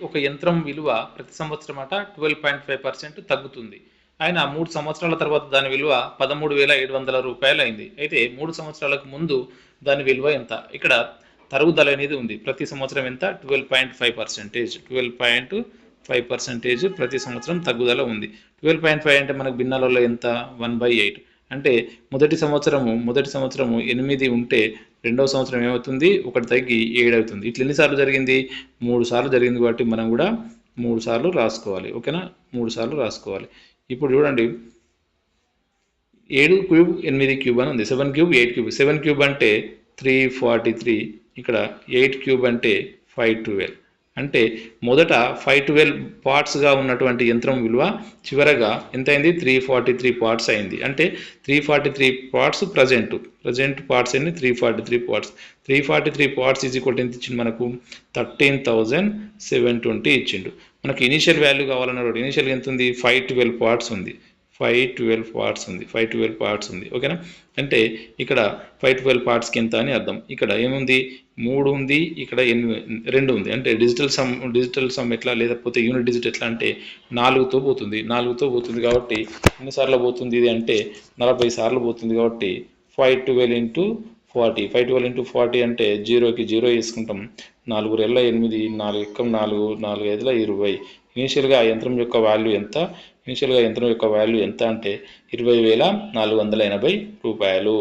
ఒక యంత్రం విలువ ప్రతి సంవత్సరం 12.5% తగ్గుతుంది. ఆయన 3 సంవత్సరాల తర్వాత దాని విలువ 13,700 రూపాయలు అయింది. అయితే 3 సంవత్సరాలకు ముందు దాని విలువ ఎంత? ఇక్కడ తరుగుదల అనేది ఉంది. ప్రతి సంవత్సరం ఎంత? 12.5%. 12.5% ప్రతి సంవత్సరం తగ్గుదల ఉంది. 12.5 అంటే మనకు భిన్నాలలో ఎంత? 1/8. అంటే మొదటి సంవత్సరము 8 ఉంటే రెండవ సంవత్సరం ఏమవుతుంది? 1 తగ్గి 7 అవుతుంది. ఇట్లా ఎన్నిసార్లు జరిగింది? 3 సార్లు జరిగింది కాబట్టి మనం కూడా 3 సార్లు రాసుకోవాలి. ఓకేనా? 3 సార్లు రాసుకోవాలి. ఇప్పుడు చూడండి, 7 క్యూబ్ 8 క్యూబ్ అని ఉంది. 7 క్యూబ్ 8 క్యూబ్. 7 క్యూబ్ అంటే 343. ఇక్కడ 8 క్యూబ్ అంటే 512. అంటే మొదట 512 పార్ట్స్గా ఉన్నటువంటి యంత్రం విలువ చివరగా ఎంత అయింది? 343 పార్ట్స్ అయింది. అంటే 343 పార్ట్స్ ప్రజెంట్ పార్ట్స్ అన్ని 343 పార్ట్స్. 343 పార్ట్స్ ఈజ్ ఈక్వల్ ఎంత ఇచ్చిండు మనకు? 13,720 ఇచ్చిండు. మనకు ఇనిషియల్ వాల్యూ కావాలన్నాడు. ఇనిషియల్ ఎంత ఉంది? 512 పార్ట్స్ ఉంది. 512 పార్ట్స్ ఉంది. ఓకేనా? అంటే ఇక్కడ 512 పార్ట్స్కి ఎంత అని అర్థం. ఇక్కడ ఏముంది? 3 ఉంది, ఇక్కడ 2 ఉంది. అంటే డిజిటల్ సమ్ ఎట్లా, లేకపోతే యూనిట్ డిజిట్ ఎట్లా అంటే 4తో పోతుంది. 4తో పోతుంది కాబట్టి ఎన్నిసార్లు పోతుంది ఇది అంటే 40 సార్లు పోతుంది. కాబట్టి 512 into 40. 512 into 40 అంటే 0కి 0 వేసుకుంటాం. 4 రెళ్ళ 8, 4 ఎక్కం 4, 4 ఐదుల 20. ఇనిషియల్గా యంత్రం యొక్క వాల్యూ ఎంత? ఇనిషియల్గా యంత్రం యొక్క వాల్యూ ఎంత అంటే 20,480 రూపాయలు.